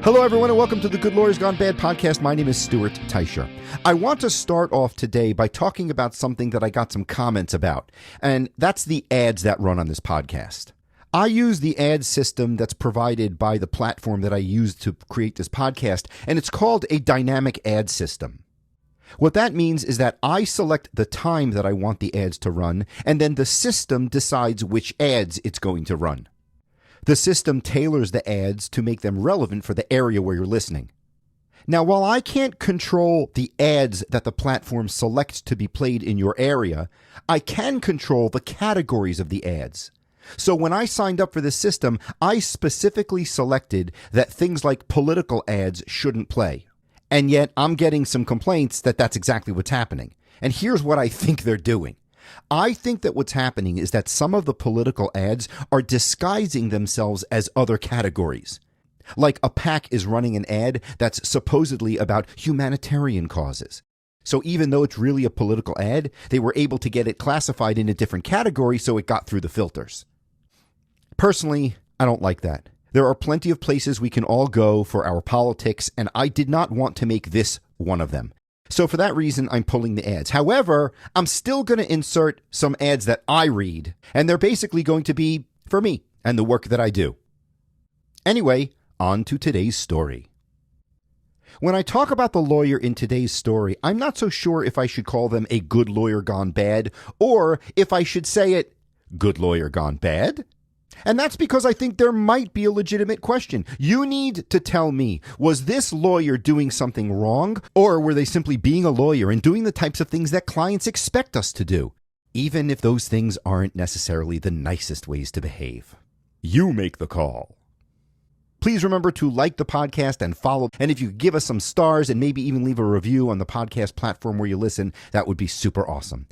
Hello, everyone, and welcome to the Good Lawyers Gone Bad podcast. My name is Stuart Teicher. I want to start off today by talking about something that I got some comments about, and that's the ads that run on this podcast. I use the ad system that's provided by the platform that I use to create this podcast, and it's called a dynamic ad system. What that means is that I select the time that I want the ads to run, and then the system decides which ads it's going to run. The system tailors the ads to make them relevant for the area where you're listening. Now, while I can't control the ads that the platform selects to be played in your area, I can control the categories of the ads. So when I signed up for this system, I specifically selected that things like political ads shouldn't play. And yet I'm getting some complaints that that's exactly what's happening. And here's what I think they're doing. I think that what's happening is that some of the political ads are disguising themselves as other categories. Like a PAC is running an ad that's supposedly about humanitarian causes. So even though it's really a political ad, they were able to get it classified in a different category so it got through the filters. Personally, I don't like that. There are plenty of places we can all go for our politics, and I did not want to make this one of them. So for that reason, I'm pulling the ads. However, I'm still going to insert some ads that I read, and they're basically going to be for me and the work that I do. Anyway, on to today's story. When I talk about the lawyer in today's story, I'm not so sure if I should call them a good lawyer gone bad, or if I should say it, good lawyer gone bad. And that's because I think there might be a legitimate question. You need to tell me, was this lawyer doing something wrong, or were they simply being a lawyer and doing the types of things that clients expect us to do, even if those things aren't necessarily the nicest ways to behave? You make the call. Please remember to like the podcast and follow. And if you give us some stars and maybe even leave a review on the podcast platform where you listen, that would be super awesome.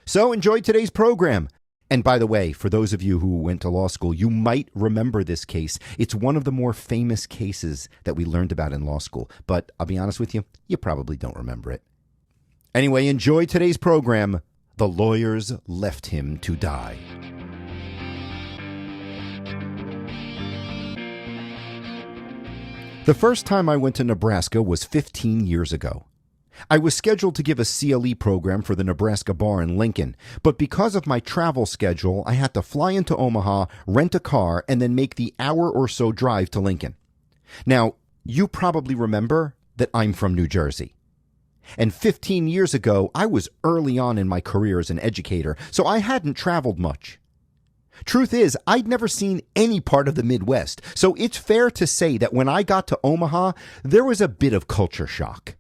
So enjoy today's program. And by the way, for those of you who went to law school, you might remember this case. It's one of the more famous cases that we learned about in law school. But I'll be honest with you, you probably don't remember it. Anyway, enjoy today's program. The lawyers left him to die. The first time I went to Nebraska was 15 years ago. I was scheduled to give a CLE program for the Nebraska Bar in Lincoln, but because of my travel schedule, I had to fly into Omaha, rent a car, and then make the hour or so drive to Lincoln. Now, you probably remember that I'm from New Jersey. And 15 years ago, I was early on in my career as an educator, so I hadn't traveled much. Truth is, I'd never seen any part of the Midwest, so it's fair to say that when I got to Omaha, there was a bit of culture shock.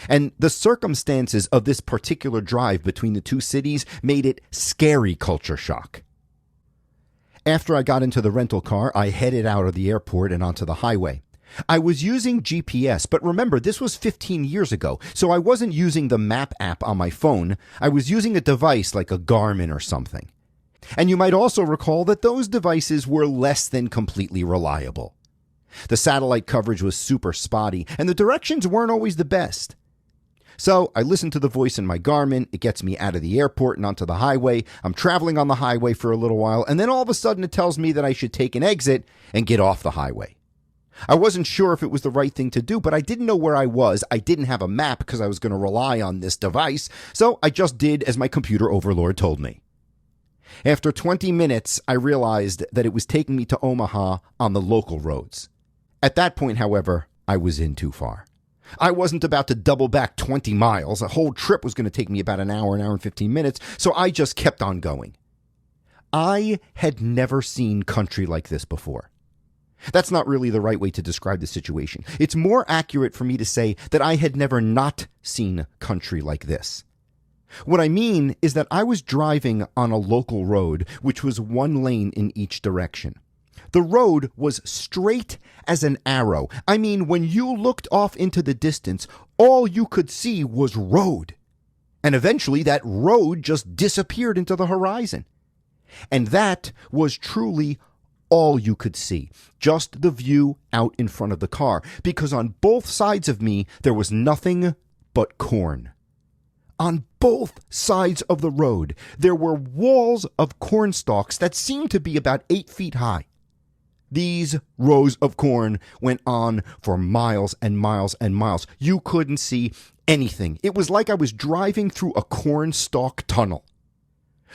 And the circumstances of this particular drive between the two cities made it scary culture shock. After I got into the rental car, I headed out of the airport and onto the highway. I was using GPS, but remember, this was 15 years ago, so I wasn't using the map app on my phone. I was using a device like a Garmin or something. And you might also recall that those devices were less than completely reliable. The satellite coverage was super spotty, and the directions weren't always the best. So I listened to the voice in my Garmin. It gets me out of the airport and onto the highway. I'm traveling on the highway for a little while, and then all of a sudden it tells me that I should take an exit and get off the highway. I wasn't sure if it was the right thing to do, but I didn't know where I was. I didn't have a map because I was going to rely on this device, so I just did as my computer overlord told me. After 20 minutes, I realized that it was taking me to Omaha on the local roads. At that point, however, I was in too far. I wasn't about to double back 20 miles. A whole trip was going to take me about an hour and 15 minutes, so I just kept on going. I had never seen country like this before. That's not really the right way to describe the situation. It's more accurate for me to say that I had never not seen country like this. What I mean is that I was driving on a local road, which was one lane in each direction. The road was straight as an arrow. I mean, when you looked off into the distance, all you could see was road. And eventually that road just disappeared into the horizon. And that was truly all you could see, just the view out in front of the car, because on both sides of me there was nothing but corn. On both sides of the road, there were walls of corn stalks that seemed to be about 8 feet high. These rows of corn went on for miles and miles and miles. You couldn't see anything. It was like I was driving through a cornstalk tunnel.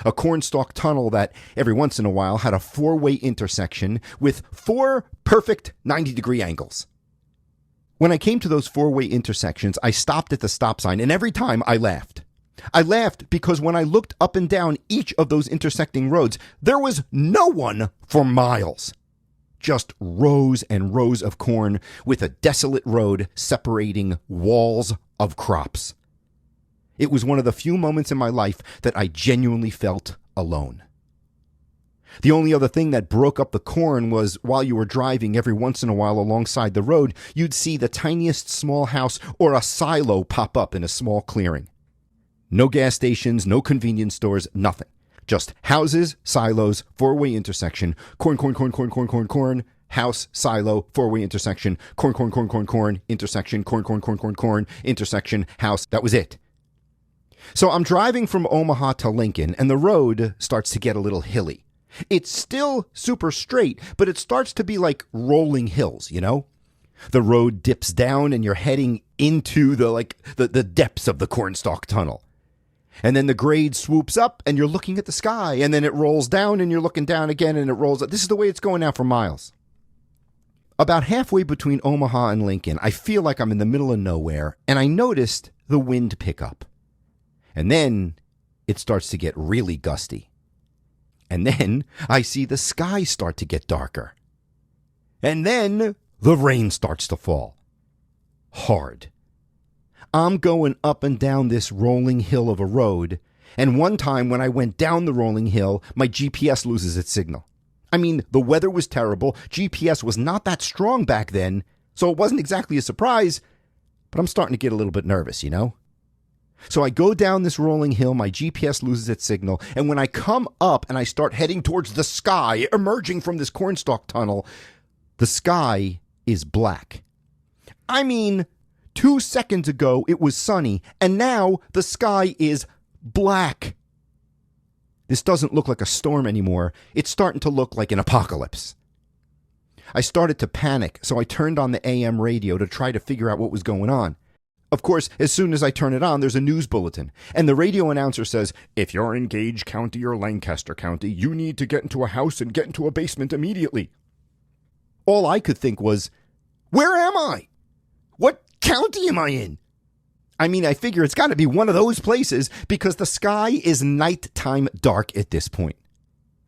A cornstalk tunnel that every once in a while had a 4-way intersection with 4 perfect 90-degree angles. When I came to those 4-way intersections, I stopped at the stop sign, and every time I laughed. I laughed because when I looked up and down each of those intersecting roads, there was no one for miles. Just rows and rows of corn with a desolate road separating walls of crops. It was one of the few moments in my life that I genuinely felt alone. The only other thing that broke up the corn was while you were driving every once in a while alongside the road, you'd see the tiniest small house or a silo pop up in a small clearing. No gas stations, no convenience stores, nothing. Just houses, silos, 4-way intersection, corn, house, silo, 4-way intersection, corn, intersection, corn, intersection, house. That was it. So I'm driving from Omaha to Lincoln, and the road starts to get a little hilly. It's still super straight, but it starts to be like rolling hills, you know? The road dips down, and you're heading into the depths of the cornstalk tunnel. And then the grade swoops up, and you're looking at the sky, and then it rolls down, and you're looking down again, and it rolls up. This is the way it's going now for miles. About halfway between Omaha and Lincoln, I feel like I'm in the middle of nowhere, and I noticed the wind pick up. And then it starts to get really gusty. And then I see the sky start to get darker. And then the rain starts to fall. Hard. I'm going up and down this rolling hill of a road, and one time when I went down the rolling hill, my GPS loses its signal. I mean, the weather was terrible, GPS was not that strong back then, so it wasn't exactly a surprise, but I'm starting to get a little bit nervous, you know? So I go down this rolling hill, my GPS loses its signal, and when I come up and I start heading towards the sky, emerging from this cornstalk tunnel, the sky is black. I mean, 2 seconds ago it was sunny, and now the sky is black. This doesn't look like a storm anymore. It's starting to look like an apocalypse. I started to panic, so I turned on the AM radio to try to figure out what was going on. Of course, as soon as I turn it on, there's a news bulletin, and the radio announcer says, "If you're in Gage County or Lancaster County, you need to get into a house and get into a basement immediately." All I could think was, where am I? What county am I in? I mean, I figure it's got to be one of those places because the sky is nighttime dark at this point.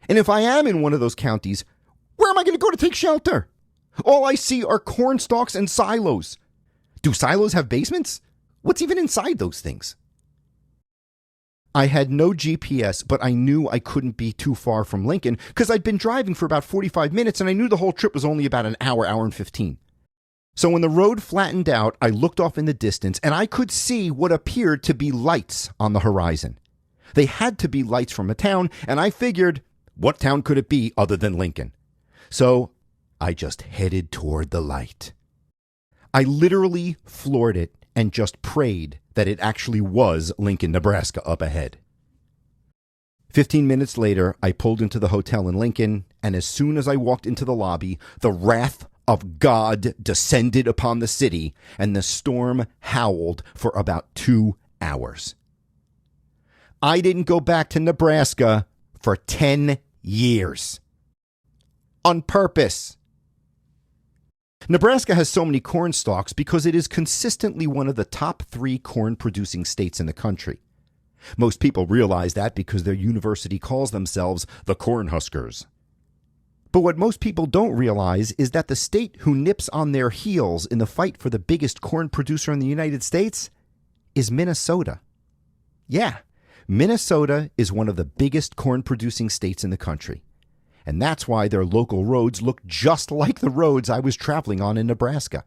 And if I am in one of those counties, where am I going to go to take shelter? All I see are corn stalks and silos. Do silos have basements? What's even inside those things? I had no GPS, but I knew I couldn't be too far from Lincoln because I'd been driving for about 45 minutes and I knew the whole trip was only about an hour and 15. So when the road flattened out, I looked off in the distance and I could see what appeared to be lights on the horizon. They had to be lights from a town, and I figured, what town could it be other than Lincoln? So I just headed toward the light. I literally floored it and just prayed that it actually was Lincoln, Nebraska up ahead. 15 minutes later, I pulled into the hotel in Lincoln, and as soon as I walked into the lobby, the wrath of God descended upon the city, and the storm howled for about 2 hours. I didn't go back to Nebraska for 10 years. On purpose. Nebraska has so many corn stalks because it is consistently one of the top 3 corn-producing states in the country. Most people realize that because their university calls themselves the Cornhuskers. But what most people don't realize is that the state who nips on their heels in the fight for the biggest corn producer in the United States is Minnesota. Yeah, Minnesota is one of the biggest corn-producing states in the country. And that's why their local roads look just like the roads I was traveling on in Nebraska.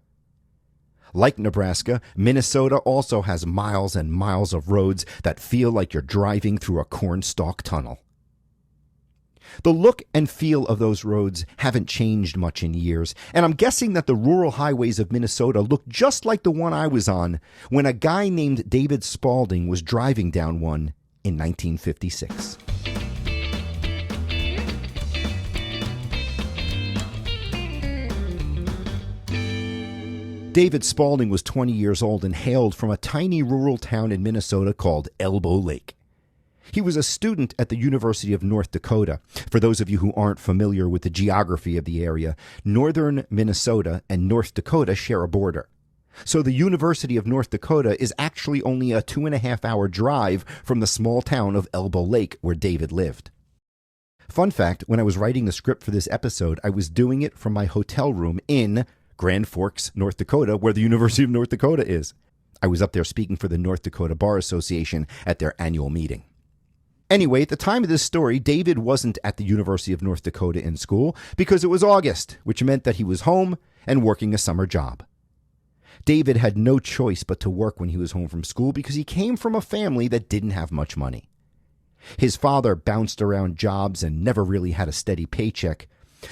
Like Nebraska, Minnesota also has miles and miles of roads that feel like you're driving through a cornstalk tunnel. The look and feel of those roads haven't changed much in years, and I'm guessing that the rural highways of Minnesota look just like the one I was on when a guy named David Spaulding was driving down one in 1956. David Spaulding was 20 years old and hailed from a tiny rural town in Minnesota called Elbow Lake. He was a student at the University of North Dakota. For those of you who aren't familiar with the geography of the area, northern Minnesota and North Dakota share a border. So the University of North Dakota is actually only a 2.5-hour drive from the small town of Elbow Lake where David lived. Fun fact, when I was writing the script for this episode, I was doing it from my hotel room in Grand Forks, North Dakota, where the University of North Dakota is. I was up there speaking for the North Dakota Bar Association at their annual meeting. Anyway, at the time of this story, David wasn't at the University of North Dakota in school because it was August, which meant that he was home and working a summer job. David had no choice but to work when he was home from school because he came from a family that didn't have much money. His father bounced around jobs and never really had a steady paycheck,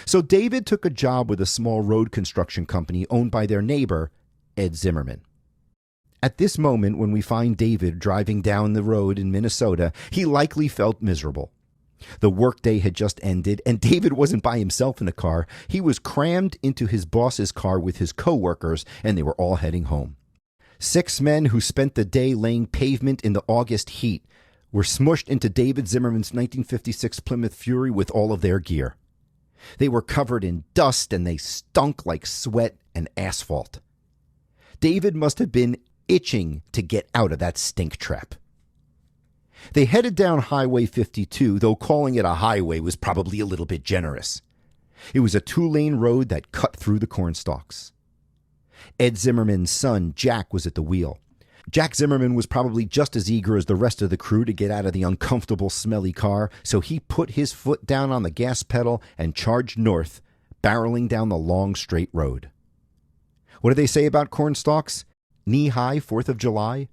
so David took a job with a small road construction company owned by their neighbor, Ed Zimmerman. At this moment, when we find David driving down the road in Minnesota, he likely felt miserable. The workday had just ended, and David wasn't by himself in the car. He was crammed into his boss's car with his co-workers, and they were all heading home. 6 men who spent the day laying pavement in the August heat were smushed into David Zimmerman's 1956 Plymouth Fury with all of their gear. They were covered in dust, and they stunk like sweat and asphalt. David must have been itching to get out of that stink trap. They headed down Highway 52, though calling it a highway was probably a little bit generous. It was a 2-lane road that cut through the cornstalks. Ed Zimmerman's son, Jack, was at the wheel. Jack Zimmerman was probably just as eager as the rest of the crew to get out of the uncomfortable, smelly car, so he put his foot down on the gas pedal and charged north, barreling down the long, straight road. What do they say about cornstalks? Knee-high 4th of July?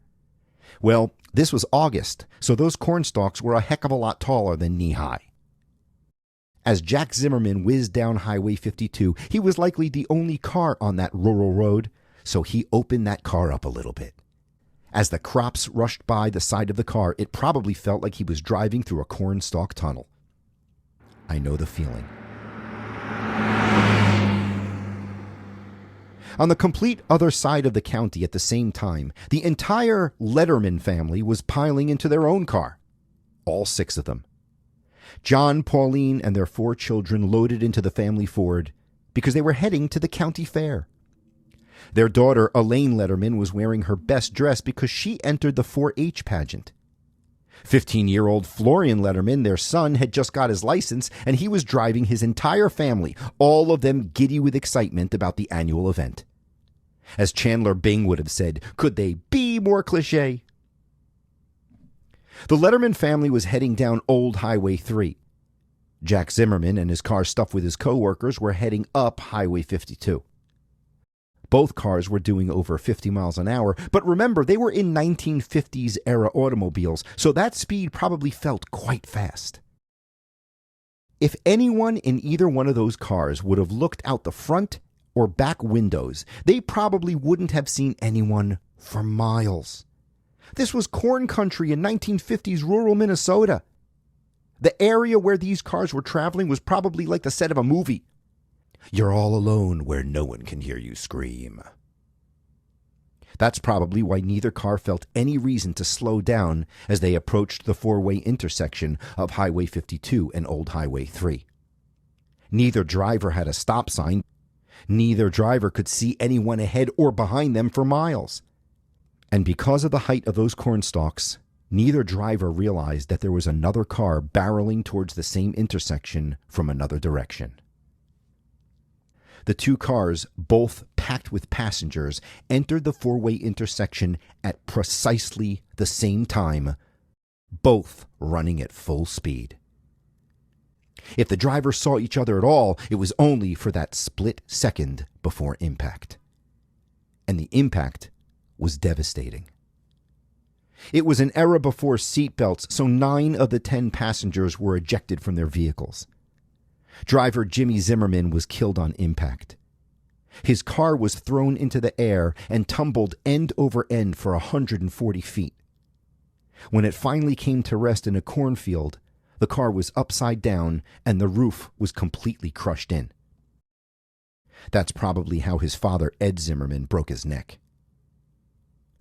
Well, this was August, so those cornstalks were a heck of a lot taller than knee-high. As Jack Zimmerman whizzed down Highway 52, he was likely the only car on that rural road, so he opened that car up a little bit. As the crops rushed by the side of the car, it probably felt like he was driving through a cornstalk tunnel. I know the feeling. On the complete other side of the county at the same time, the entire Letterman family was piling into their own car. All 6 of them. John, Pauline, and their 4 children loaded into the family Ford because they were heading to the county fair. Their daughter, Elaine Letterman, was wearing her best dress because she entered the 4-H pageant. 15-year-old Florian Letterman, their son, had just got his license, and he was driving his entire family, all of them giddy with excitement about the annual event. As Chandler Bing would have said, could they be more cliché? The Letterman family was heading down Old Highway 3. Jack Zimmerman and his car stuffed with his co-workers were heading up Highway 52. Both cars were doing over 50 miles an hour, but remember, they were in 1950s-era automobiles, so that speed probably felt quite fast. If anyone in either one of those cars would have looked out the front or back windows, they probably wouldn't have seen anyone for miles. This was corn country in 1950s rural Minnesota. The area where these cars were traveling was probably like the set of a movie. You're all alone where no one can hear you scream. That's probably why neither car felt any reason to slow down as they approached the 4-way intersection of Highway 52 and Old Highway 3. Neither driver had a stop sign. Neither driver could see anyone ahead or behind them for miles. And because of the height of those cornstalks, neither driver realized that there was another car barreling towards the same intersection from another direction. The 2 cars, both packed with passengers, entered the 4-way intersection at precisely the same time, both running at full speed. If the drivers saw each other at all, it was only for that split second before impact. And the impact was devastating. It was an era before seatbelts, so 9 of the 10 passengers were ejected from their vehicles. Driver Jimmy Zimmerman was killed on impact. His car was thrown into the air and tumbled end over end for 140 feet. When it finally came to rest in a cornfield, the car was upside down and the roof was completely crushed in. That's probably how his father, Ed Zimmerman, broke his neck.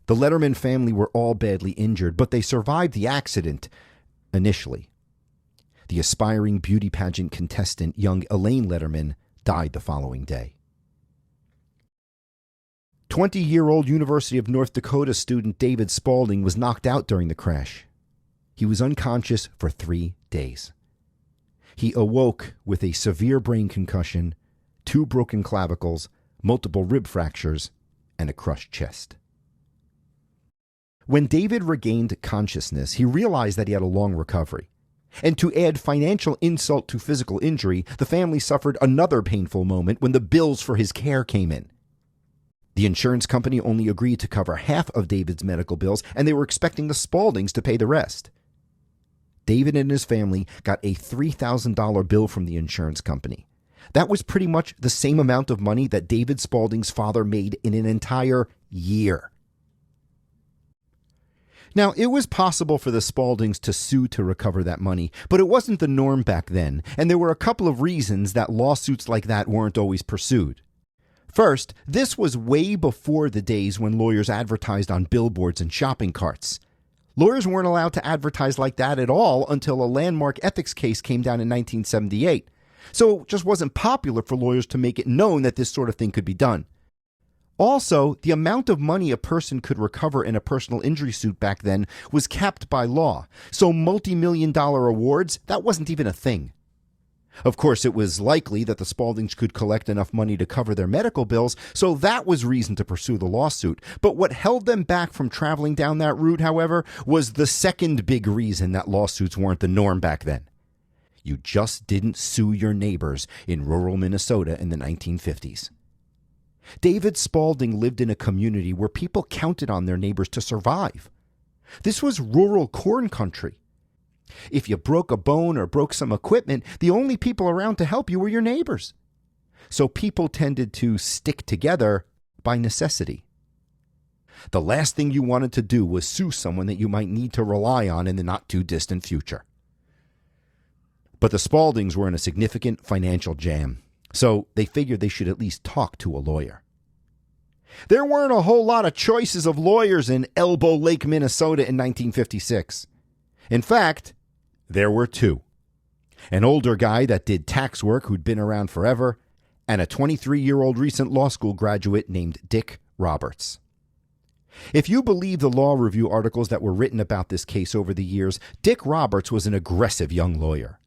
The Letterman family were all badly injured, but they survived the accident initially. The aspiring beauty pageant contestant, young Elaine Letterman, died the following day. 20-year-old University of North Dakota student David Spaulding was knocked out during the crash. He was unconscious for 3 days. He awoke with a severe brain concussion, 2 broken clavicles, multiple rib fractures, and a crushed chest. When David regained consciousness, he realized that he had a long recovery. And to add financial insult to physical injury, the family suffered another painful moment when the bills for his care came in. The insurance company only agreed to cover half of David's medical bills, and they were expecting the Spauldings to pay the rest. David and his family got a $3,000 bill from the insurance company. That was pretty much the same amount of money that David Spaulding's father made in an entire year. Now, it was possible for the Spauldings to sue to recover that money, but it wasn't the norm back then, and there were a couple of reasons that lawsuits like that weren't always pursued. First, this was way before the days when lawyers advertised on billboards and shopping carts. Lawyers weren't allowed to advertise like that at all until a landmark ethics case came down in 1978. So it just wasn't popular for lawyers to make it known that this sort of thing could be done. Also, the amount of money a person could recover in a personal injury suit back then was capped by law. So multi-million-dollar awards, that wasn't even a thing. Of course, it was likely that the Spauldings could collect enough money to cover their medical bills, so that was reason to pursue the lawsuit. But what held them back from traveling down that route, however, was the second big reason that lawsuits weren't the norm back then. You just didn't sue your neighbors in rural Minnesota in the 1950s. David Spaulding lived in a community where people counted on their neighbors to survive. This was rural corn country. If you broke a bone or broke some equipment, the only people around to help you were your neighbors. So people tended to stick together by necessity. The last thing you wanted to do was sue someone that you might need to rely on in the not-too-distant future. But the Spauldings were in a significant financial jam, so they figured they should at least talk to a lawyer. There weren't a whole lot of choices of lawyers in Elbow Lake, Minnesota in 1956. In fact, there were 2. An older guy that did tax work who'd been around forever, and a 23-year-old recent law school graduate named Dick Roberts. If you believe the law review articles that were written about this case over the years, Dick Roberts was an aggressive young lawyer.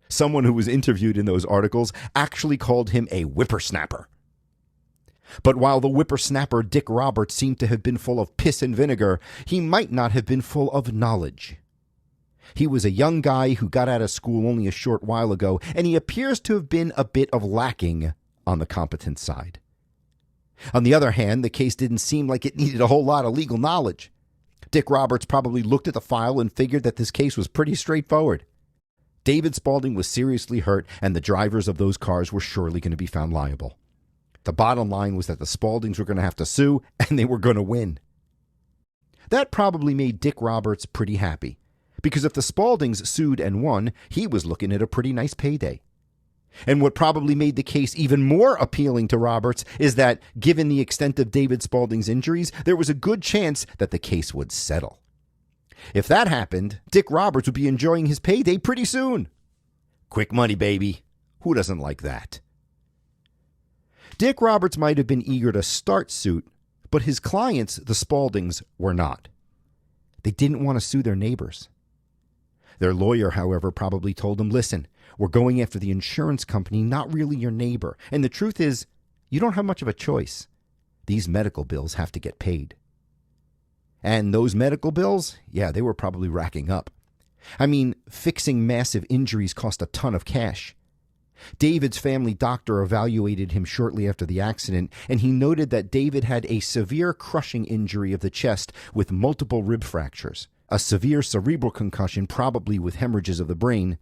Someone who was interviewed in those articles actually called him a whippersnapper. But while the whippersnapper Dick Roberts seemed to have been full of piss and vinegar, he might not have been full of knowledge. He was a young guy who got out of school only a short while ago, and he appears to have been a bit of lacking on the competence side. On the other hand, the case didn't seem like it needed a whole lot of legal knowledge. Dick Roberts probably looked at the file and figured that this case was pretty straightforward. David Spaulding was seriously hurt, and the drivers of those cars were surely going to be found liable. The bottom line was that the Spauldings were going to have to sue, and they were going to win. That probably made Dick Roberts pretty happy, because if the Spauldings sued and won, he was looking at a pretty nice payday. And what probably made the case even more appealing to Roberts is that, given the extent of David Spaulding's injuries, there was a good chance that the case would settle. If that happened, Dick Roberts would be enjoying his payday pretty soon. Quick money, baby. Who doesn't like that? Dick Roberts might have been eager to start suit, but his clients, the Spauldings, were not. They didn't want to sue their neighbors. Their lawyer, however, probably told them, listen, we're going after the insurance company, not really your neighbor. And the truth is, you don't have much of a choice. These medical bills have to get paid. And those medical bills, yeah, they were probably racking up. I mean, fixing massive injuries cost a ton of cash. David's family doctor evaluated him shortly after the accident, and he noted that David had a severe crushing injury of the chest with multiple rib fractures, a severe cerebral concussion, probably with hemorrhages of the brain,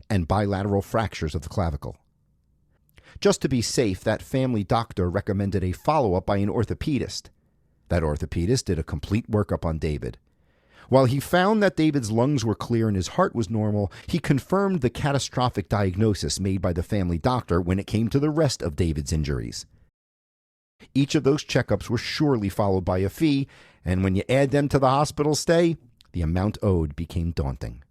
and bilateral fractures of the clavicle. Just to be safe, that family doctor recommended a follow-up by an orthopedist. That orthopedist did a complete workup on David. While he found that David's lungs were clear and his heart was normal, he confirmed the catastrophic diagnosis made by the family doctor when it came to the rest of David's injuries. Each of those checkups were surely followed by a fee, and when you add them to the hospital stay, the amount owed became daunting.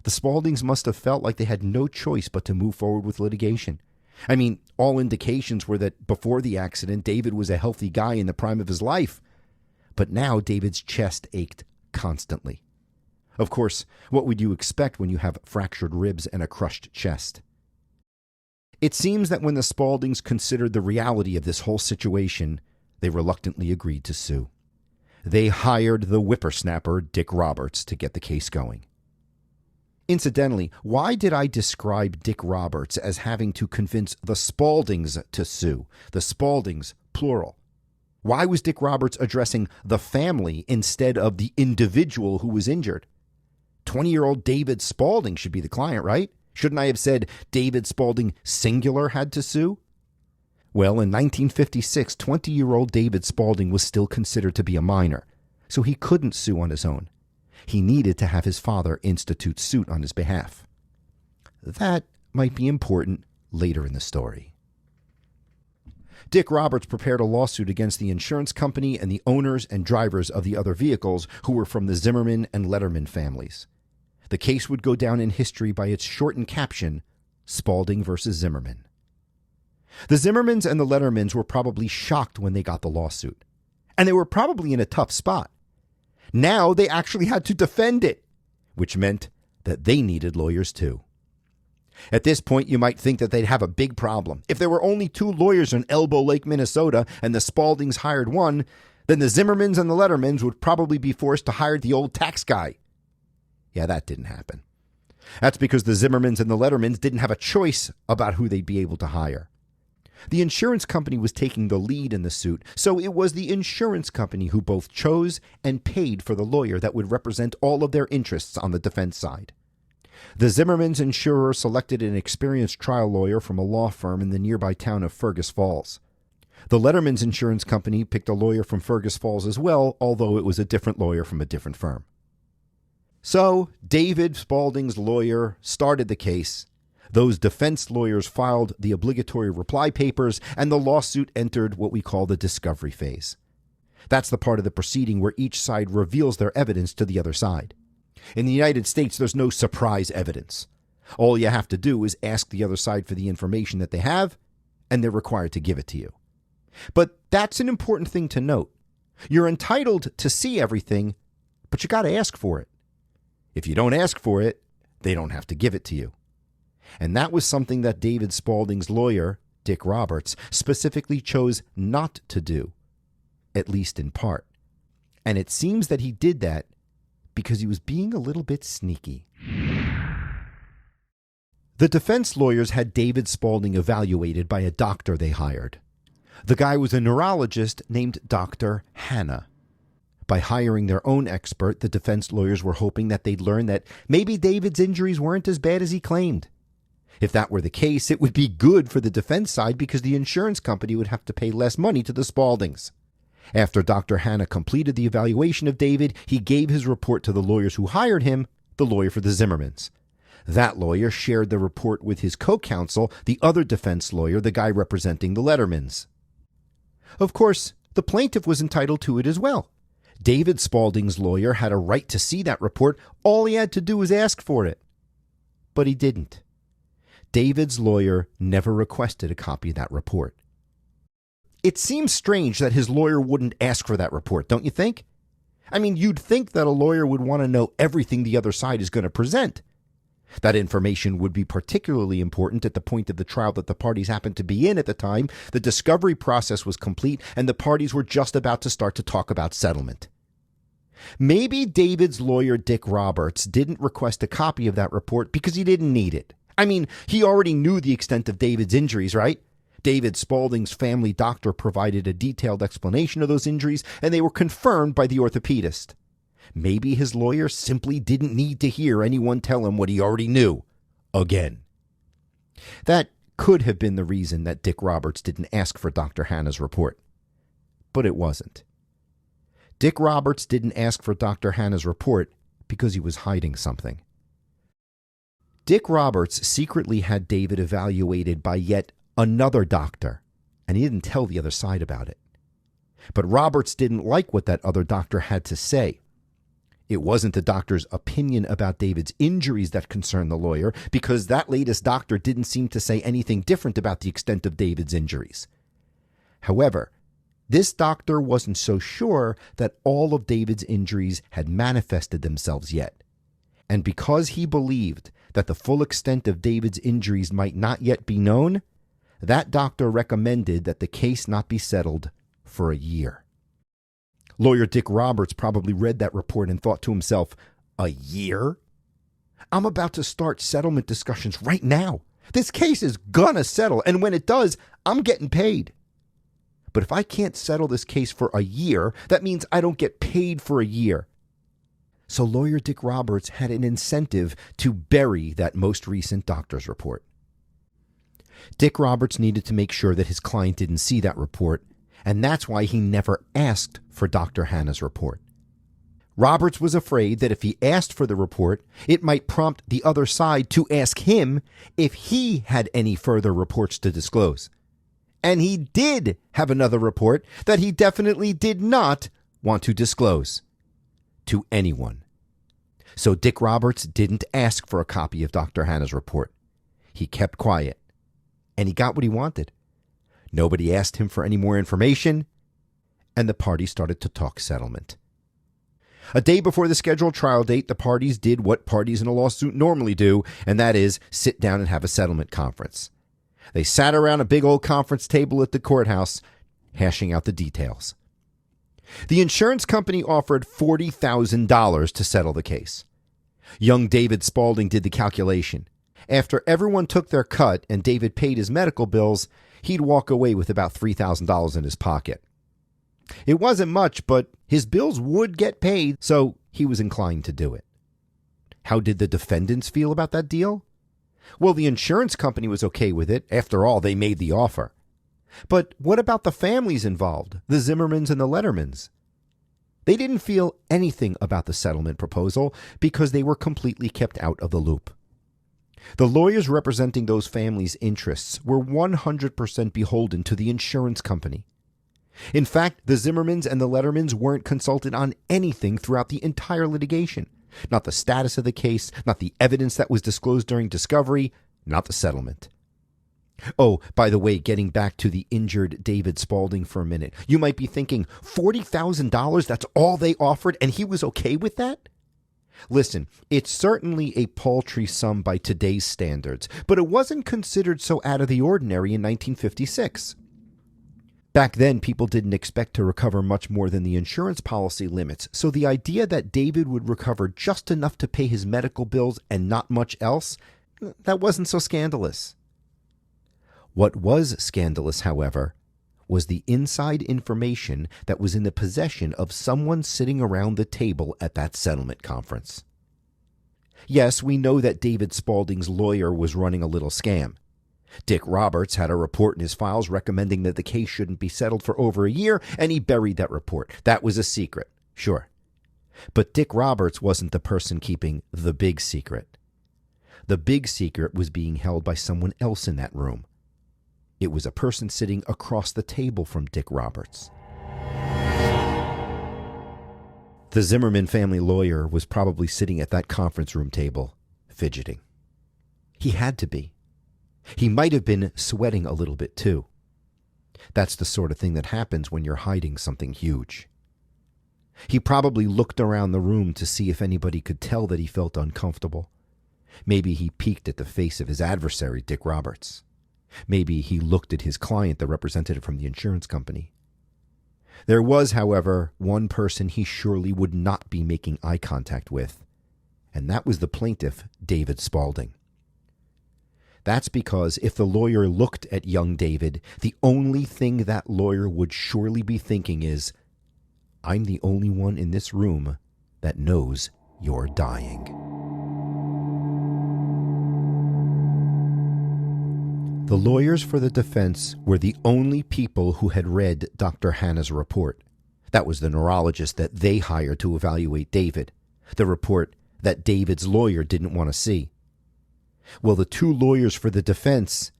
The Spauldings must have felt like they had no choice but to move forward with litigation. I mean, all indications were that before the accident, David was a healthy guy in the prime of his life. But now David's chest ached constantly. Of course, what would you expect when you have fractured ribs and a crushed chest? It seems that when the Spauldings considered the reality of this whole situation, they reluctantly agreed to sue. They hired the whippersnapper Dick Roberts to get the case going. Incidentally, why did I describe Dick Roberts as having to convince the Spauldings to sue? The Spauldings, plural. Why was Dick Roberts addressing the family instead of the individual who was injured? 20-year-old David Spaulding should be the client, right? Shouldn't I have said David Spaulding singular had to sue? Well, in 1956, 20-year-old David Spaulding was still considered to be a minor, so he couldn't sue on his own. He needed to have his father institute suit on his behalf. That might be important later in the story. Dick Roberts prepared a lawsuit against the insurance company and the owners and drivers of the other vehicles who were from the Zimmerman and Letterman families. The case would go down in history by its shortened caption, Spaulding versus Zimmerman. The Zimmermans and the Lettermans were probably shocked when they got the lawsuit, and they were probably in a tough spot. Now they actually had to defend it, which meant that they needed lawyers too. At this point, you might think that they'd have a big problem. If there were only 2 lawyers in Elbow Lake, Minnesota, and the Spauldings hired one, then the Zimmermans and the Lettermans would probably be forced to hire the old tax guy. Yeah, that didn't happen. That's because the Zimmermans and the Lettermans didn't have a choice about who they'd be able to hire. The insurance company was taking the lead in the suit, so it was the insurance company who both chose and paid for the lawyer that would represent all of their interests on the defense side. The Zimmermans' insurer selected an experienced trial lawyer from a law firm in the nearby town of Fergus Falls. The Lettermans' insurance company picked a lawyer from Fergus Falls as well, although it was a different lawyer from a different firm. So, David Spaulding's lawyer started the case. Those defense lawyers filed the obligatory reply papers, and the lawsuit entered what we call the discovery phase. That's the part of the proceeding where each side reveals their evidence to the other side. In the United States, there's no surprise evidence. All you have to do is ask the other side for the information that they have, and they're required to give it to you. But that's an important thing to note. You're entitled to see everything, but you got to ask for it. If you don't ask for it, they don't have to give it to you. And that was something that David Spaulding's lawyer, Dick Roberts, specifically chose not to do, at least in part. And it seems that he did that because he was being a little bit sneaky. The defense lawyers had David Spaulding evaluated by a doctor they hired. The guy was a neurologist named Dr. Hanna. By hiring their own expert, the defense lawyers were hoping that they'd learn that maybe David's injuries weren't as bad as he claimed. If that were the case, it would be good for the defense side because the insurance company would have to pay less money to the Spauldings. After Dr. Hanna completed the evaluation of David, he gave his report to the lawyers who hired him, the lawyer for the Zimmermans. That lawyer shared the report with his co-counsel, the other defense lawyer, the guy representing the Lettermans. Of course, the plaintiff was entitled to it as well. David Spaulding's lawyer had a right to see that report. All he had to do was ask for it. But he didn't. David's lawyer never requested a copy of that report. It seems strange that his lawyer wouldn't ask for that report, don't you think? I mean, you'd think that a lawyer would want to know everything the other side is going to present. That information would be particularly important at the point of the trial that the parties happened to be in at the time. The discovery process was complete, and the parties were just about to start to talk about settlement. Maybe David's lawyer, Dick Roberts, didn't request a copy of that report because he didn't need it. I mean, he already knew the extent of David's injuries, right? David Spaulding's family doctor provided a detailed explanation of those injuries, and they were confirmed by the orthopedist. Maybe his lawyer simply didn't need to hear anyone tell him what he already knew. Again. That could have been the reason that Dick Roberts didn't ask for Dr. Hanna's report. But it wasn't. Dick Roberts didn't ask for Dr. Hanna's report because he was hiding something. Dick Roberts secretly had David evaluated by yet another doctor, and he didn't tell the other side about it. But Roberts didn't like what that other doctor had to say. It wasn't the doctor's opinion about David's injuries that concerned the lawyer, because that latest doctor didn't seem to say anything different about the extent of David's injuries. However, this doctor wasn't so sure that all of David's injuries had manifested themselves yet. And because he believed that the full extent of David's injuries might not yet be known, that doctor recommended that the case not be settled for a year. Lawyer Dick Roberts probably read that report and thought to himself, "A year? I'm about to start settlement discussions right now. This case is gonna settle, and when it does, I'm getting paid. But if I can't settle this case for a year, that means I don't get paid for a year." So lawyer Dick Roberts had an incentive to bury that most recent doctor's report. Dick Roberts needed to make sure that his client didn't see that report, and that's why he never asked for Dr. Hanna's report. Roberts was afraid that if he asked for the report, it might prompt the other side to ask him if he had any further reports to disclose. And he did have another report that he definitely did not want to disclose to anyone. So Dick Roberts didn't ask for a copy of Dr. Hanna's report. He kept quiet, and he got what he wanted. Nobody asked him for any more information, and the parties started to talk settlement. A day before the scheduled trial date, the parties did what parties in a lawsuit normally do, and that is sit down and have a settlement conference. They sat around a big old conference table at the courthouse, hashing out the details. The insurance company offered $40,000 to settle the case. Young David Spaulding did the calculation. After everyone took their cut and David paid his medical bills, he'd walk away with about $3,000 in his pocket. It wasn't much, but his bills would get paid, so he was inclined to do it. How did the defendants feel about that deal? Well, the insurance company was okay with it. After all, they made the offer. But what about the families involved, the Zimmermans and the Lettermans? They didn't feel anything about the settlement proposal because they were completely kept out of the loop. The lawyers representing those families' interests were 100% beholden to the insurance company. In fact, the Zimmermans and the Lettermans weren't consulted on anything throughout the entire litigation. Not the status of the case, not the evidence that was disclosed during discovery, not the settlement. Oh, by the way, getting back to the injured David Spaulding for a minute, you might be thinking, $40,000, that's all they offered, and he was okay with that? Listen, it's certainly a paltry sum by today's standards, but it wasn't considered so out of the ordinary in 1956. Back then, people didn't expect to recover much more than the insurance policy limits, so the idea that David would recover just enough to pay his medical bills and not much else, that wasn't so scandalous. What was scandalous, however, was the inside information that was in the possession of someone sitting around the table at that settlement conference. Yes, we know that David Spaulding's lawyer was running a little scam. Dick Roberts had a report in his files recommending that the case shouldn't be settled for over a year, and he buried that report. That was a secret, sure. But Dick Roberts wasn't the person keeping the big secret. The big secret was being held by someone else in that room. It was a person sitting across the table from Dick Roberts. The Zimmerman family lawyer was probably sitting at that conference room table, fidgeting. He had to be. He might have been sweating a little bit, too. That's the sort of thing that happens when you're hiding something huge. He probably looked around the room to see if anybody could tell that he felt uncomfortable. Maybe he peeked at the face of his adversary, Dick Roberts. Maybe he looked at his client, the representative from the insurance company. There was, however, one person he surely would not be making eye contact with, and that was the plaintiff, David Spaulding. That's because if the lawyer looked at young David, the only thing that lawyer would surely be thinking is, I'm the only one in this room that knows you're dying. The lawyers for the defense were the only people who had read Dr. Hanna's report. That was the neurologist that they hired to evaluate David, the report that David's lawyer didn't want to see. Well, the two lawyers for the defense,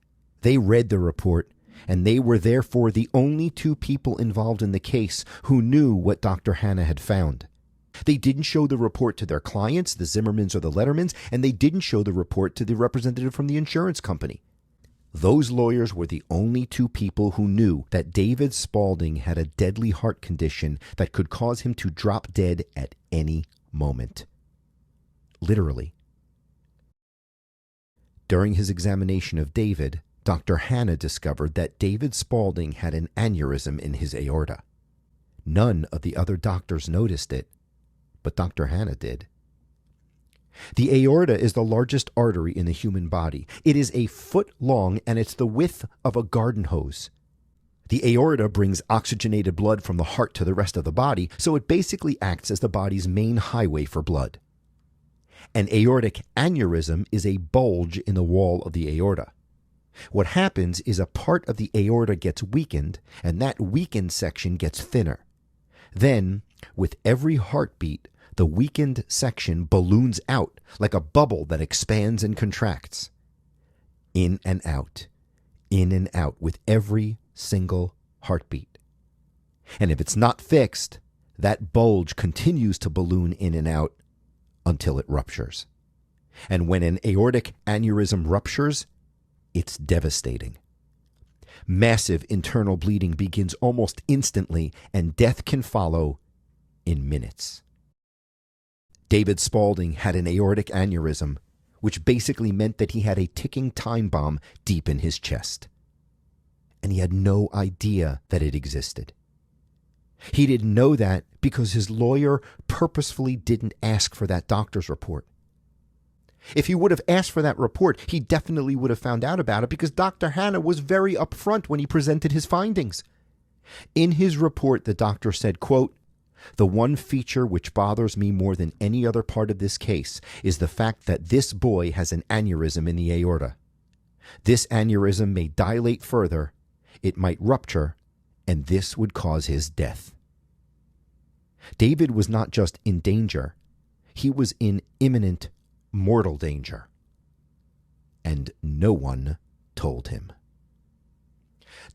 they read the report and they were therefore the only two people involved in the case who knew what Dr. Hanna had found. They didn't show the report to their clients, the Zimmermans or the Lettermans, and they didn't show the report to the representative from the insurance company. Those lawyers were the only two people who knew that David Spaulding had a deadly heart condition that could cause him to drop dead at any moment. Literally. During his examination of David, Dr. Hanna discovered that David Spaulding had an aneurysm in his aorta. None of the other doctors noticed it, but Dr. Hanna did. The aorta is the largest artery in the human body. It is a foot long and it's the width of a garden hose. The aorta brings oxygenated blood from the heart to the rest of the body, so it basically acts as the body's main highway for blood. An aortic aneurysm is a bulge in the wall of the aorta. What happens is a part of the aorta gets weakened, and that weakened section gets thinner. Then, with every heartbeat, the weakened section balloons out like a bubble that expands and contracts. In and out with every single heartbeat. And if it's not fixed, that bulge continues to balloon in and out until it ruptures. And when an aortic aneurysm ruptures, it's devastating. Massive internal bleeding begins almost instantly, and death can follow in minutes. David Spaulding had an aortic aneurysm, which basically meant that he had a ticking time bomb deep in his chest. And he had no idea that it existed. He didn't know that because his lawyer purposefully didn't ask for that doctor's report. If he would have asked for that report, he definitely would have found out about it because Dr. Hanna was very upfront when he presented his findings. In his report, the doctor said, quote, "The one feature which bothers me more than any other part of this case is the fact that this boy has an aneurysm in the aorta. This aneurysm may dilate further, it might rupture, and this would cause his death." David was not just in danger, he was in imminent mortal danger. And no one told him.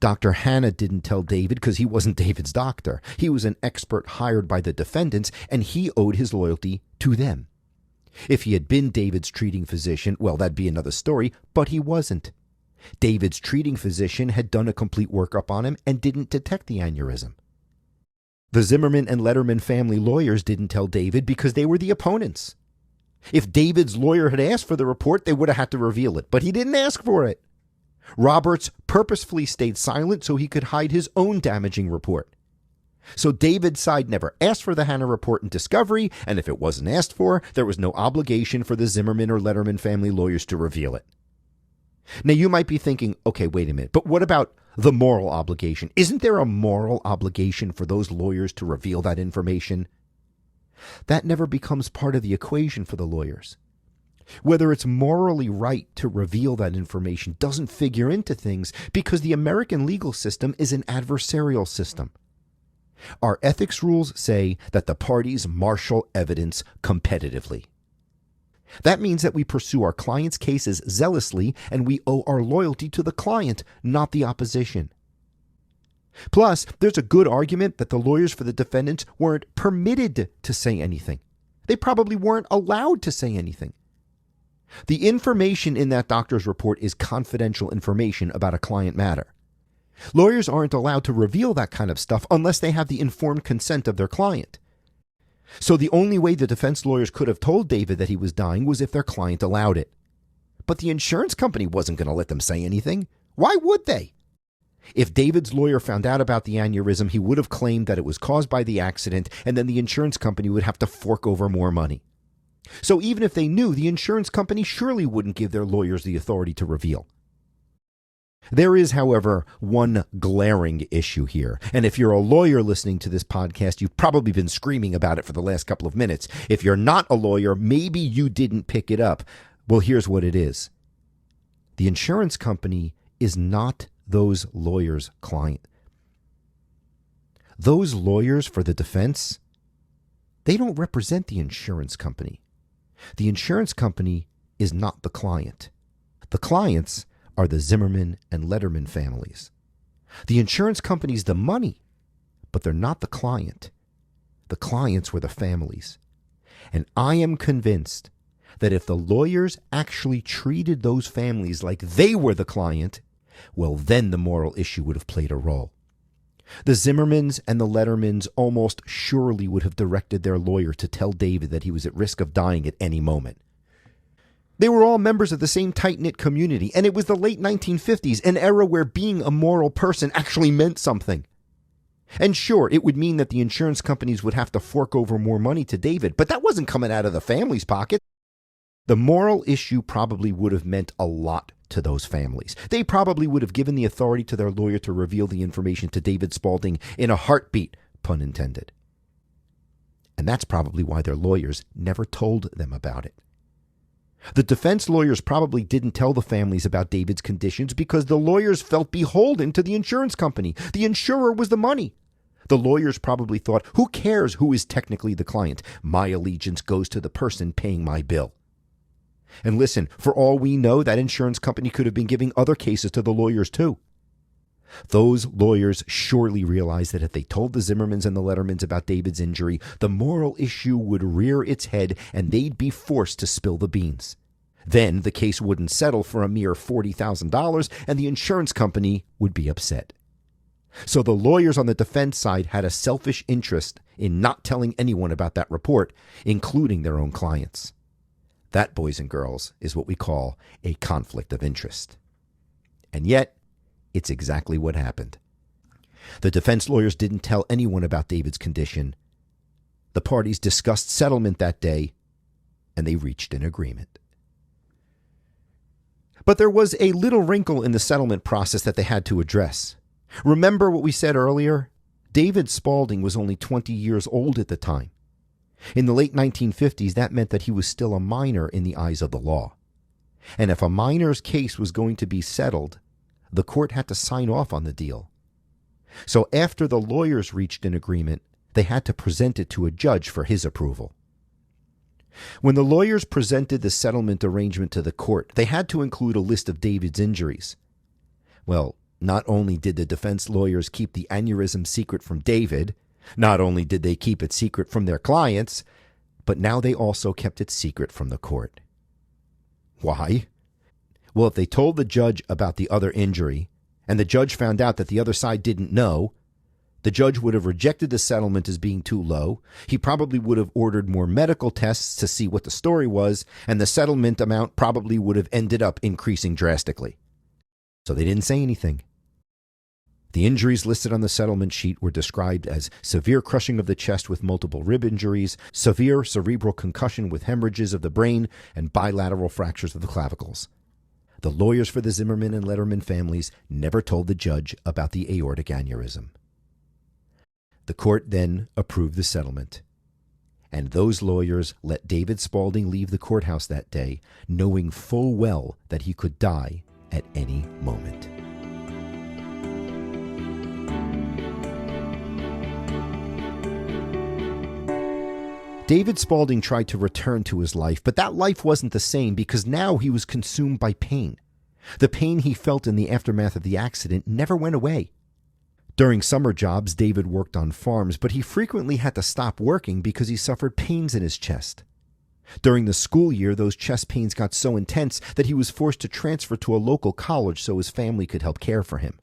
Dr. Hanna didn't tell David because he wasn't David's doctor. He was an expert hired by the defendants, and he owed his loyalty to them. If he had been David's treating physician, well, that'd be another story, but he wasn't. David's treating physician had done a complete workup on him and didn't detect the aneurysm. The Zimmerman and Letterman family lawyers didn't tell David because they were the opponents. If David's lawyer had asked for the report, they would have had to reveal it, but he didn't ask for it. Roberts purposefully stayed silent so he could hide his own damaging report. So David's side never asked for the Hanna report in discovery, and if it wasn't asked for, there was no obligation for the Zimmerman or Letterman family lawyers to reveal it. Now you might be thinking, okay, wait a minute, but what about the moral obligation? Isn't there a moral obligation for those lawyers to reveal that information? That never becomes part of the equation for the lawyers. Whether it's morally right to reveal that information doesn't figure into things because the American legal system is an adversarial system. Our ethics rules say that the parties marshal evidence competitively. That means that we pursue our client's cases zealously and we owe our loyalty to the client, not the opposition. Plus, there's a good argument that the lawyers for the defendants weren't permitted to say anything. They probably weren't allowed to say anything. The information in that doctor's report is confidential information about a client matter. Lawyers aren't allowed to reveal that kind of stuff unless they have the informed consent of their client. So the only way the defense lawyers could have told David that he was dying was if their client allowed it. But the insurance company wasn't going to let them say anything. Why would they? If David's lawyer found out about the aneurysm, he would have claimed that it was caused by the accident, and then the insurance company would have to fork over more money. So even if they knew, the insurance company surely wouldn't give their lawyers the authority to reveal. There is, however, one glaring issue here. And if you're a lawyer listening to this podcast, you've probably been screaming about it for the last couple of minutes. If you're not a lawyer, maybe you didn't pick it up. Well, here's what it is. The insurance company is not those lawyers' client. Those lawyers for the defense, they don't represent the insurance company. The insurance company is not the client. The clients are the Zimmerman and Letterman families. The insurance company's the money, but they're not the client. The clients were the families. And I am convinced that if the lawyers actually treated those families like they were the client, well, then the moral issue would have played a role. The Zimmermans and the Lettermans almost surely would have directed their lawyer to tell David that he was at risk of dying at any moment. They were all members of the same tight-knit community, and it was the late 1950s, an era where being a moral person actually meant something. And sure, it would mean that the insurance companies would have to fork over more money to David, but that wasn't coming out of the family's pocket. The moral issue probably would have meant a lot to those families. They probably would have given the authority to their lawyer to reveal the information to David Spaulding in a heartbeat, pun intended. And that's probably why their lawyers never told them about it. The defense lawyers probably didn't tell the families about David's conditions because the lawyers felt beholden to the insurance company. The insurer was the money. The lawyers probably thought, who cares who is technically the client? My allegiance goes to the person paying my bill. And listen, for all we know, that insurance company could have been giving other cases to the lawyers too. Those lawyers surely realized that if they told the Zimmermans and the Lettermans about David's injury, the moral issue would rear its head and they'd be forced to spill the beans. Then the case wouldn't settle for a mere $40,000 and the insurance company would be upset. So the lawyers on the defense side had a selfish interest in not telling anyone about that report, including their own clients. That, boys and girls, is what we call a conflict of interest. And yet, it's exactly what happened. The defense lawyers didn't tell anyone about David's condition. The parties discussed settlement that day, and they reached an agreement. But there was a little wrinkle in the settlement process that they had to address. Remember what we said earlier? David Spaulding was only 20 years old at the time. In the late 1950s, that meant that he was still a minor in the eyes of the law. And if a minor's case was going to be settled, the court had to sign off on the deal. So after the lawyers reached an agreement, they had to present it to a judge for his approval. When the lawyers presented the settlement arrangement to the court, they had to include a list of David's injuries. Well, not only did the defense lawyers keep the aneurysm secret from David, not only did they keep it secret from their clients, but now they also kept it secret from the court. Why? Well, if they told the judge about the other injury, and the judge found out that the other side didn't know, the judge would have rejected the settlement as being too low. He probably would have ordered more medical tests to see what the story was, and the settlement amount probably would have ended up increasing drastically. So they didn't say anything. The injuries listed on the settlement sheet were described as severe crushing of the chest with multiple rib injuries, severe cerebral concussion with hemorrhages of the brain, and bilateral fractures of the clavicles. The lawyers for the Zimmerman and Letterman families never told the judge about the aortic aneurysm. The court then approved the settlement, and those lawyers let David Spaulding leave the courthouse that day, knowing full well that he could die at any moment. David Spaulding tried to return to his life, but that life wasn't the same because now he was consumed by pain. The pain he felt in the aftermath of the accident never went away. During summer jobs, David worked on farms, but he frequently had to stop working because he suffered pains in his chest. During the school year, those chest pains got so intense that he was forced to transfer to a local college so his family could help care for him.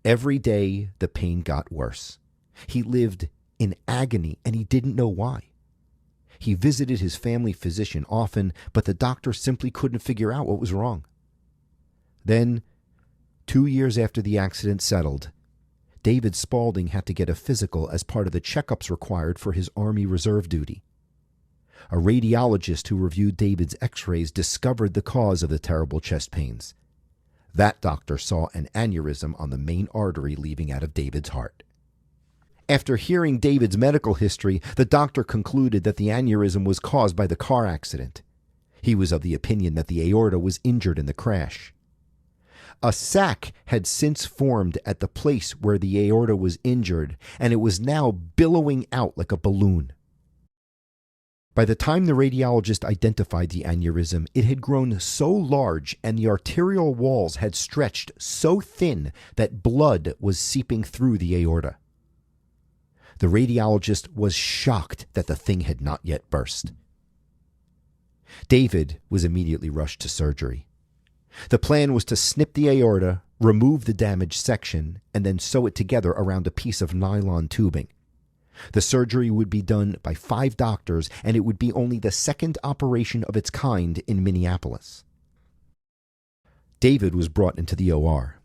Every day, the pain got worse. He lived in agony, and he didn't know why. He visited his family physician often, but the doctor simply couldn't figure out what was wrong. Then, 2 years after the accident settled, David Spaulding had to get a physical as part of the checkups required for his Army Reserve duty. A radiologist who reviewed David's x-rays discovered the cause of the terrible chest pains. That doctor saw an aneurysm on the main artery leading out of David's heart. After hearing David's medical history, the doctor concluded that the aneurysm was caused by the car accident. He was of the opinion that the aorta was injured in the crash. A sac had since formed at the place where the aorta was injured, and it was now billowing out like a balloon. By the time the radiologist identified the aneurysm, it had grown so large and the arterial walls had stretched so thin that blood was seeping through the aorta. The radiologist was shocked that the thing had not yet burst. David was immediately rushed to surgery. The plan was to snip the aorta, remove the damaged section, and then sew it together around a piece of nylon tubing. The surgery would be done by 5 doctors, and it would be only the second operation of its kind in Minneapolis. David was brought into the OR.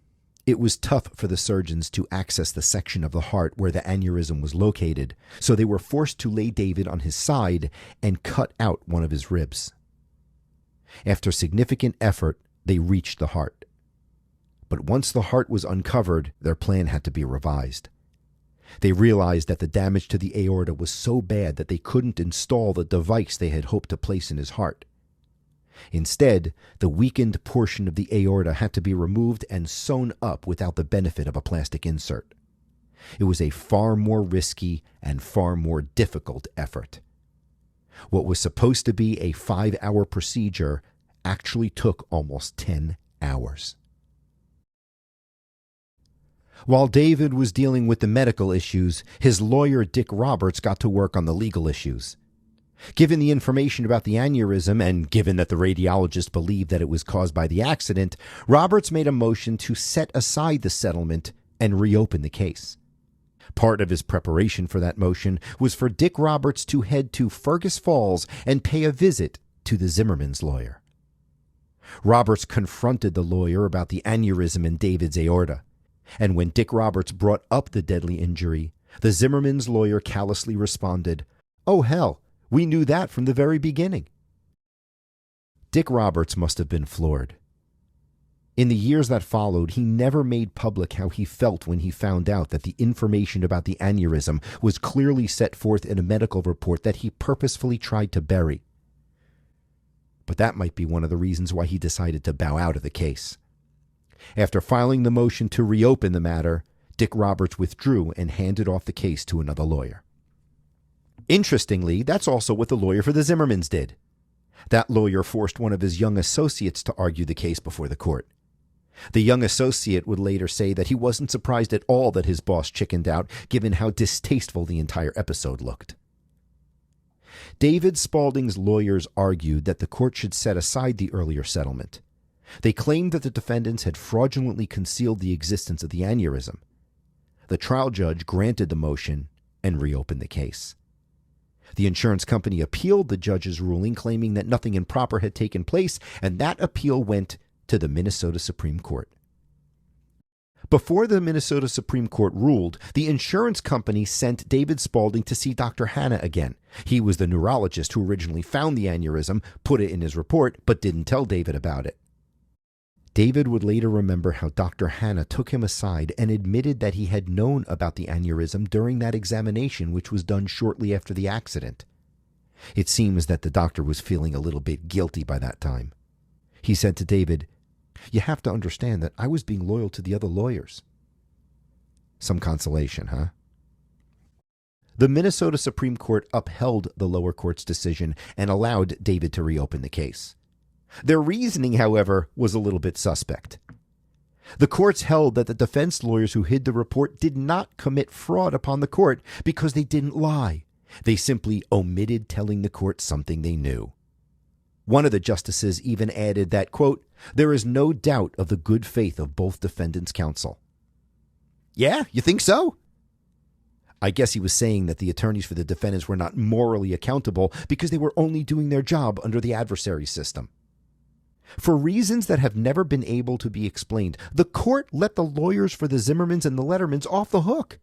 It was tough for the surgeons to access the section of the heart where the aneurysm was located, so they were forced to lay David on his side and cut out one of his ribs. After significant effort, they reached the heart. But once the heart was uncovered, their plan had to be revised. They realized that the damage to the aorta was so bad that they couldn't install the device they had hoped to place in his heart. Instead, the weakened portion of the aorta had to be removed and sewn up without the benefit of a plastic insert. It was a far more risky and far more difficult effort. What was supposed to be a 5-hour procedure actually took almost 10 hours. While David was dealing with the medical issues, his lawyer Dick Roberts got to work on the legal issues. Given the information about the aneurysm, and given that the radiologist believed that it was caused by the accident, Roberts made a motion to set aside the settlement and reopen the case. Part of his preparation for that motion was for Dick Roberts to head to Fergus Falls and pay a visit to the Zimmerman's lawyer. Roberts confronted the lawyer about the aneurysm in David's aorta. And when Dick Roberts brought up the deadly injury, the Zimmerman's lawyer callously responded, "Oh hell, we knew that from the very beginning." Dick Roberts must have been floored. In the years that followed, he never made public how he felt when he found out that the information about the aneurysm was clearly set forth in a medical report that he purposefully tried to bury. But that might be one of the reasons why he decided to bow out of the case. After filing the motion to reopen the matter, Dick Roberts withdrew and handed off the case to another lawyer. Interestingly, that's also what the lawyer for the Zimmermans did. That lawyer forced one of his young associates to argue the case before the court. The young associate would later say that he wasn't surprised at all that his boss chickened out, given how distasteful the entire episode looked. David Spaulding's lawyers argued that the court should set aside the earlier settlement. They claimed that the defendants had fraudulently concealed the existence of the aneurysm. The trial judge granted the motion and reopened the case. The insurance company appealed the judge's ruling, claiming that nothing improper had taken place, and that appeal went to the Minnesota Supreme Court. Before the Minnesota Supreme Court ruled, the insurance company sent David Spaulding to see Dr. Hanna again. He was the neurologist who originally found the aneurysm, put it in his report, but didn't tell David about it. David would later remember how Dr. Hanna took him aside and admitted that he had known about the aneurysm during that examination, which was done shortly after the accident. It seems that the doctor was feeling a little bit guilty by that time. He said to David, "You have to understand that I was being loyal to the other lawyers." Some consolation, huh? The Minnesota Supreme Court upheld the lower court's decision and allowed David to reopen the case. Their reasoning, however, was a little bit suspect. The courts held that the defense lawyers who hid the report did not commit fraud upon the court because they didn't lie. They simply omitted telling the court something they knew. One of the justices even added that, quote, "There is no doubt of the good faith of both defendants' counsel." Yeah, you think so? I guess he was saying that the attorneys for the defendants were not morally accountable because they were only doing their job under the adversary system. For reasons that have never been able to be explained, the court let the lawyers for the Zimmermans and the Lettermans off the hook.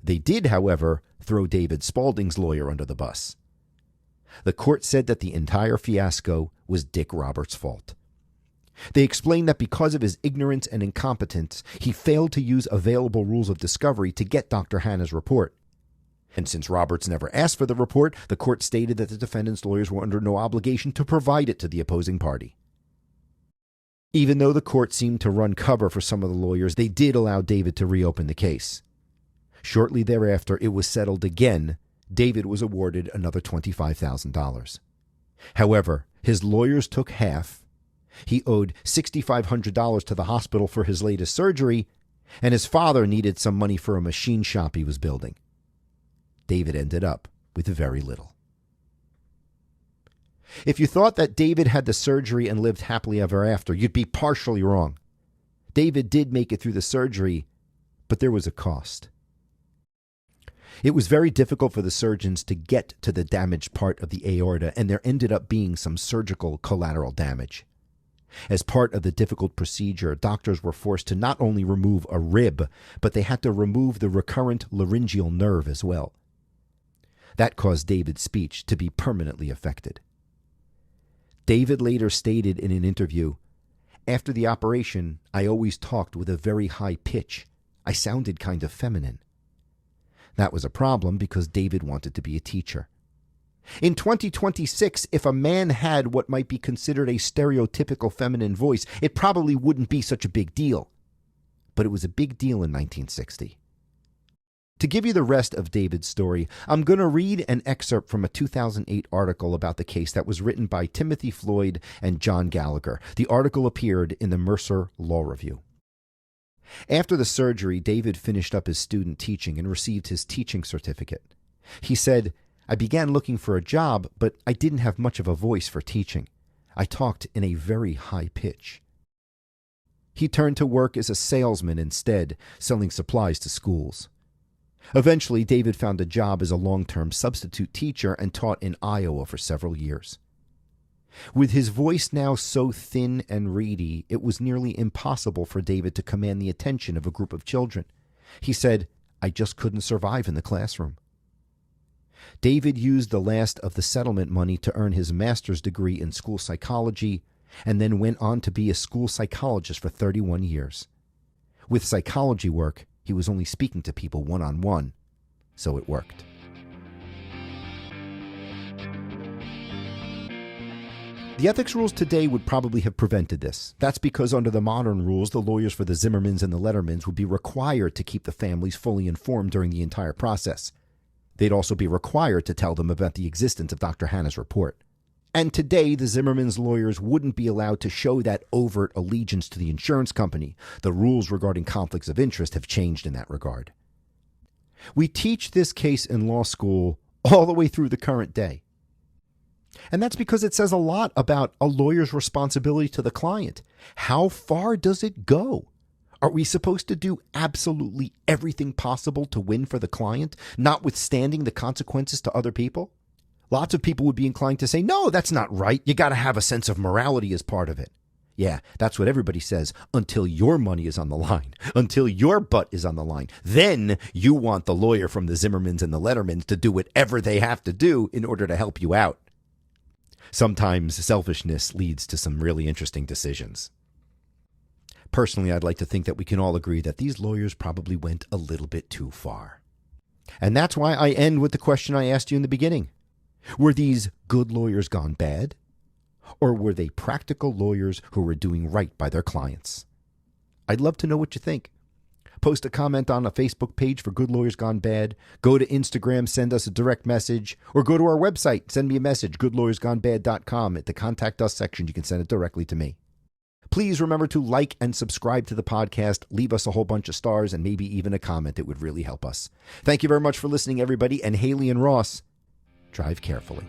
They did, however, throw David Spaulding's lawyer under the bus. The court said that the entire fiasco was Dick Roberts' fault. They explained that because of his ignorance and incompetence, he failed to use available rules of discovery to get Dr. Hanna's report. And since Roberts never asked for the report, the court stated that the defendant's lawyers were under no obligation to provide it to the opposing party. Even though the court seemed to run cover for some of the lawyers, they did allow David to reopen the case. Shortly thereafter, it was settled again, David was awarded another $25,000. However, his lawyers took half. He owed $6,500 to the hospital for his latest surgery, and his father needed some money for a machine shop he was building. David ended up with very little. If you thought that David had the surgery and lived happily ever after, you'd be partially wrong. David did make it through the surgery, but there was a cost. It was very difficult for the surgeons to get to the damaged part of the aorta, and there ended up being some surgical collateral damage. As part of the difficult procedure, doctors were forced to not only remove a rib, but they had to remove the recurrent laryngeal nerve as well. That caused David's speech to be permanently affected. David later stated in an interview, "After the operation, I always talked with a very high pitch. I sounded kind of feminine." That was a problem because David wanted to be a teacher. In 2026, if a man had what might be considered a stereotypical feminine voice, it probably wouldn't be such a big deal. But it was a big deal in 1960. To give you the rest of David's story, I'm going to read an excerpt from a 2008 article about the case that was written by Timothy Floyd and John Gallagher. The article appeared in the Mercer Law Review. After the surgery, David finished up his student teaching and received his teaching certificate. He said, "I began looking for a job, but I didn't have much of a voice for teaching. I talked in a very high pitch." He turned to work as a salesman instead, selling supplies to schools. Eventually, David found a job as a long-term substitute teacher and taught in Iowa for several years. With his voice now so thin and reedy, it was nearly impossible for David to command the attention of a group of children. He said, "I just couldn't survive in the classroom." David used the last of the settlement money to earn his master's degree in school psychology and then went on to be a school psychologist for 31 years. With psychology work, he was only speaking to people one-on-one, so it worked. The ethics rules today would probably have prevented this. That's because under the modern rules, the lawyers for the Zimmermans and the Lettermans would be required to keep the families fully informed during the entire process. They'd also be required to tell them about the existence of Dr. Hanna's report. And today, the Zimmermans' lawyers wouldn't be allowed to show that overt allegiance to the insurance company. The rules regarding conflicts of interest have changed in that regard. We teach this case in law school all the way through the current day. And that's because it says a lot about a lawyer's responsibility to the client. How far does it go? Are we supposed to do absolutely everything possible to win for the client, notwithstanding the consequences to other people? Lots of people would be inclined to say, no, that's not right. You got to have a sense of morality as part of it. Yeah, that's what everybody says until your money is on the line, until your butt is on the line. Then you want the lawyer from the Zimmermans and the Lettermans to do whatever they have to do in order to help you out. Sometimes selfishness leads to some really interesting decisions. Personally, I'd like to think that we can all agree that these lawyers probably went a little bit too far. And that's why I end with the question I asked you in the beginning. Were these good lawyers gone bad? Or were they practical lawyers who were doing right by their clients? I'd love to know what you think. Post a comment on a Facebook page for Good Lawyers Gone Bad. Go to Instagram, send us a direct message, or go to our website, send me a message, goodlawyersgonebad.com. At the Contact Us section, you can send it directly to me. Please remember to like and subscribe to the podcast, leave us a whole bunch of stars, and maybe even a comment. It would really help us. Thank you very much for listening, everybody, and Haley and Ross, drive carefully.